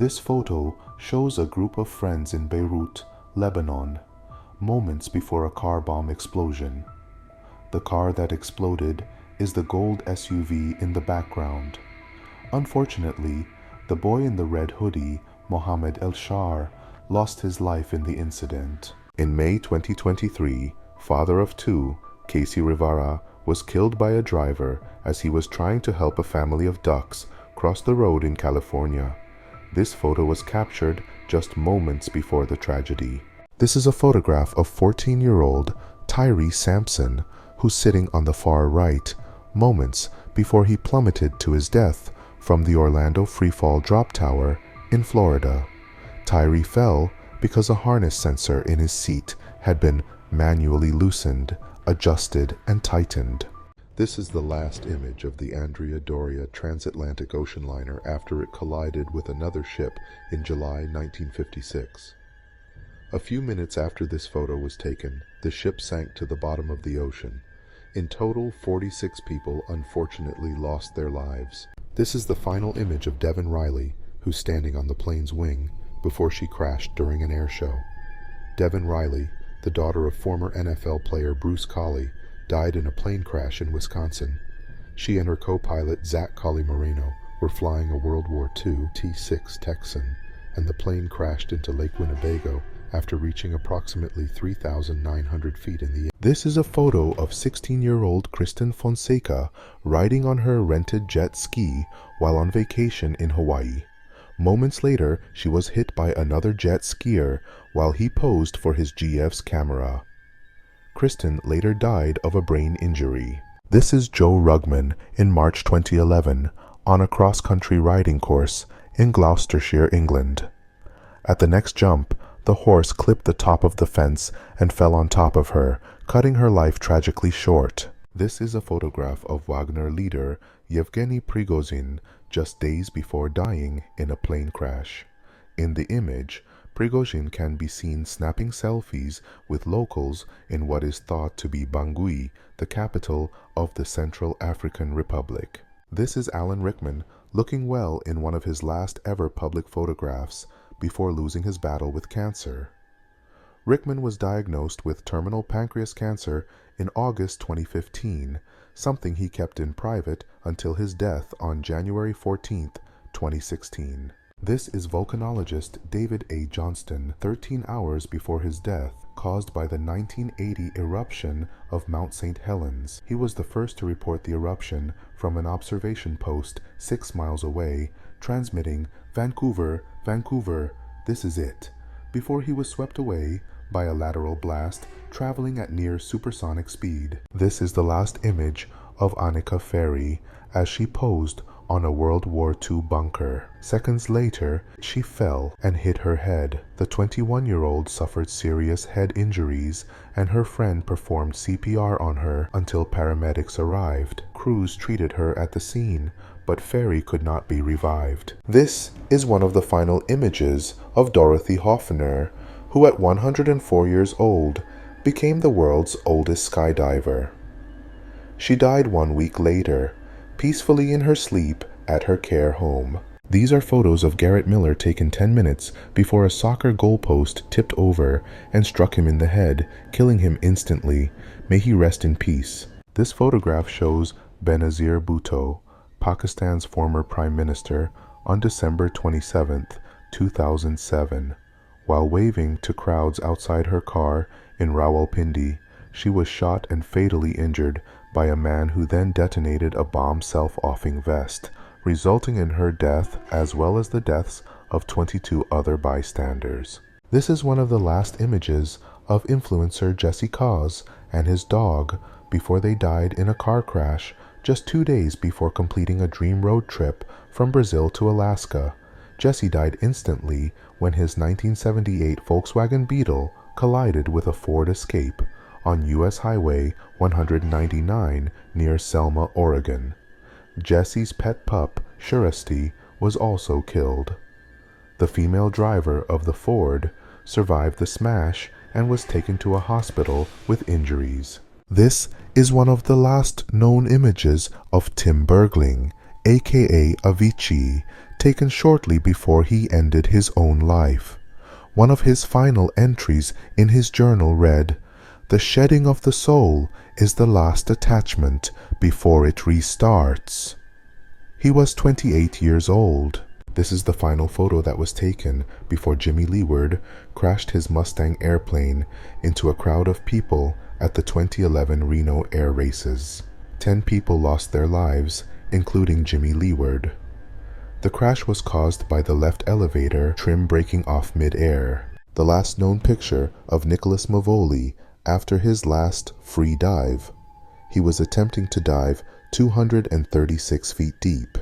This photo shows a group of friends in Beirut, Lebanon, moments before a car bomb explosion. The car that exploded is the gold SUV in the background. Unfortunately, the boy in the red hoodie, Mohammed El-Shar, lost his life in the incident. In May 2023, father of two, Casey Rivera, was killed by a driver as he was trying to help a family of ducks cross the road in California. This photo was captured just moments before the tragedy. This is a photograph of 14-year-old Tyree Sampson, who's sitting on the far right, moments before he plummeted to his death from the Orlando Freefall Drop Tower in Florida. Tyree fell because a harness sensor in his seat had been manually loosened, adjusted, and tightened. This is the last image of the Andrea Doria transatlantic ocean liner after it collided with another ship in July 1956. A few minutes after this photo was taken, the ship sank to the bottom of the ocean. In total, 46 people unfortunately lost their lives. This is the final image of Devin Riley, who's standing on the plane's wing before she crashed during an air show. Devin Riley, the daughter of former NFL player Bruce Collie, died in a plane crash in Wisconsin. She and her co-pilot Zach Collie Moreno were flying a World War II T-6 Texan, and the plane crashed into Lake Winnebago after reaching approximately 3,900 feet in the air. This is a photo of 16-year-old Kristen Fonseca riding on her rented jet ski while on vacation in Hawaii. Moments later, she was hit by another jet skier while he posed for his GF's camera. Kristen later died of a brain injury. This is Joe Rugman in March 2011 on a cross-country riding course in Gloucestershire, England. At the next jump, the horse clipped the top of the fence and fell on top of her, cutting her life tragically short. This is a photograph of Wagner leader Yevgeny Prigozhin just days before dying in a plane crash. In the image, Prigozhin can be seen snapping selfies with locals in what is thought to be Bangui, the capital of the Central African Republic. This is Alan Rickman looking well in one of his last ever public photographs before losing his battle with cancer. Rickman was diagnosed with terminal pancreas cancer in August 2015, something he kept in private until his death on January 14, 2016. This is volcanologist David A. Johnston 13 hours before his death, caused by the 1980 eruption of Mount St. Helens. He was the first to report the eruption from an observation post 6 miles away, transmitting, "Vancouver, Vancouver, this is it," before he was swept away by a lateral blast traveling at near supersonic speed. This is the last image of Annika Ferry as she posed on a World War II bunker. Seconds later, she fell and hit her head. The 21-year-old suffered serious head injuries, and her friend performed CPR on her until paramedics arrived. Crews treated her at the scene, but Ferry could not be revived. This is one of the final images of Dorothy Hoffner, who at 104 years old became the world's oldest skydiver. She died 1 week later, peacefully in her sleep at her care home. These are photos of Garrett Miller taken 10 minutes before a soccer goalpost tipped over and struck him in the head, killing him instantly. May he rest in peace. This photograph shows Benazir Bhutto, Pakistan's former prime minister, on December 27, 2007. While waving to crowds outside her car in Rawalpindi, she was shot and fatally injured by a man who then detonated a bomb self-offing vest, resulting in her death as well as the deaths of 22 other bystanders. This is one of the last images of influencer Jesse Cause and his dog before they died in a car crash just 2 days before completing a dream road trip from Brazil to Alaska. Jesse died instantly when his 1978 Volkswagen Beetle collided with a Ford Escape on U.S. Highway 199 near Selma, Oregon. Jesse's pet pup, Shurasti, was also killed. The female driver of the Ford survived the smash and was taken to a hospital with injuries. This is one of the last known images of Tim Bergling, aka Avicii. taken shortly before he ended his own life. One of his final entries in his journal read, "The shedding of the soul is the last attachment before it restarts." He was 28 years old. This is the final photo that was taken before Jimmy Leeward crashed his Mustang airplane into a crowd of people at the 2011 Reno air races. 10 people lost their lives, including Jimmy Leeward. The crash was caused by the left elevator trim breaking off mid-air. The last known picture of Nicholas Mavoli after his last free dive. He was attempting to dive 236 feet deep.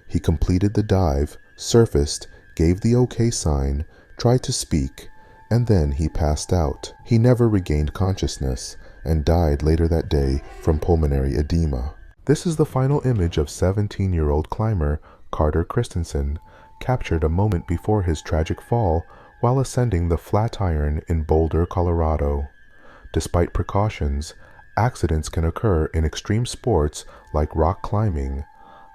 He completed the dive, surfaced, gave the OK sign, tried to speak, and then he passed out. He never regained consciousness and died later that day from pulmonary edema. This is the final image of 17-year-old climber Carter Christensen, captured a moment before his tragic fall while ascending the Flatiron in Boulder, Colorado. Despite precautions, accidents can occur in extreme sports like rock climbing,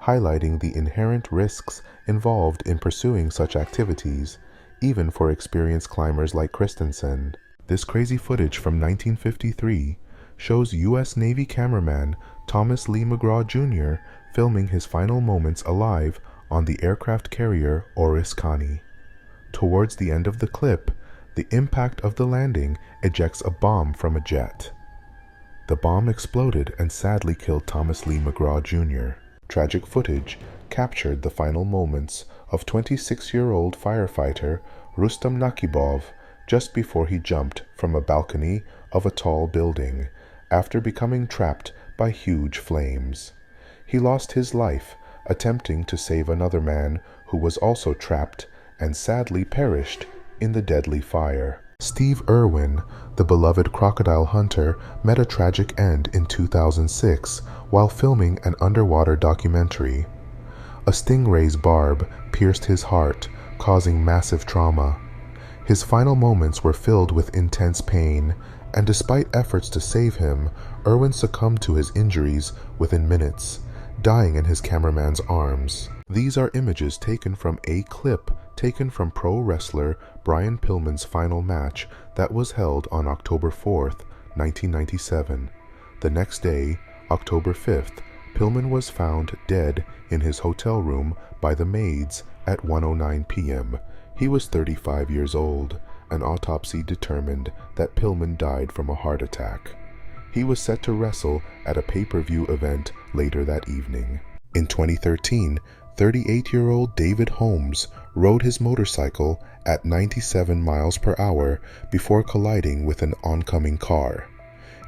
highlighting the inherent risks involved in pursuing such activities, even for experienced climbers like Christensen. This crazy footage from 1953 shows U.S. Navy cameraman Thomas Lee McGraw Jr. filming his final moments alive on the aircraft carrier Oriskany. Towards the end of the clip, the impact of the landing ejects a bomb from a jet. The bomb exploded and sadly killed Thomas Lee McGraw Jr. Tragic footage captured the final moments of 26-year-old firefighter Rustam Nakibov just before he jumped from a balcony of a tall building after becoming trapped by huge flames. He lost his life attempting to save another man who was also trapped and sadly perished in the deadly fire. Steve Irwin, the beloved crocodile hunter, met a tragic end in 2006 while filming an underwater documentary. A stingray's barb pierced his heart, causing massive trauma. His final moments were filled with intense pain, and despite efforts to save him, Irwin succumbed to his injuries within minutes, dying in his cameraman's arms. These are images taken from a clip taken from pro wrestler Brian Pillman's final match that was held on October 4th, 1997. The next day, October 5th, Pillman was found dead in his hotel room by the maids at 1:09 p.m. He was 35 years old. An autopsy determined that Pillman died from a heart attack. He was set to wrestle at a pay-per-view event later that evening. In 2013, 38-year-old David Holmes rode his motorcycle at 97 miles per hour before colliding with an oncoming car.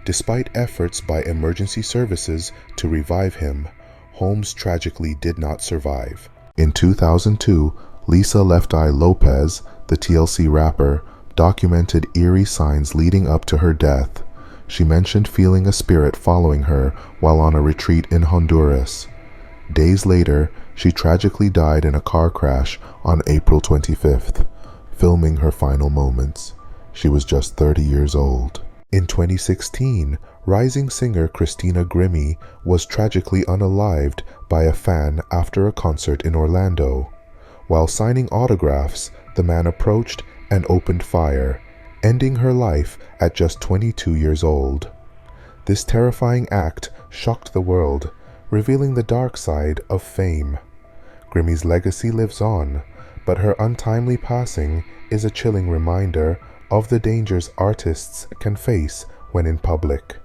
Despite efforts by emergency services to revive him, Holmes tragically did not survive. In 2002, Lisa Left Eye Lopez, the TLC rapper, documented eerie signs leading up to her death. She mentioned feeling a spirit following her while on a retreat in Honduras. Days later, she tragically died in a car crash on April 25th, filming her final moments. She was just 30 years old. In 2016, rising singer Christina Grimmie was tragically unalived by a fan after a concert in Orlando. While signing autographs, the man approached and opened fire, ending her life at just 22 years old. This terrifying act shocked the world, revealing the dark side of fame. Grimmie's legacy lives on, but her untimely passing is a chilling reminder of the dangers artists can face when in public.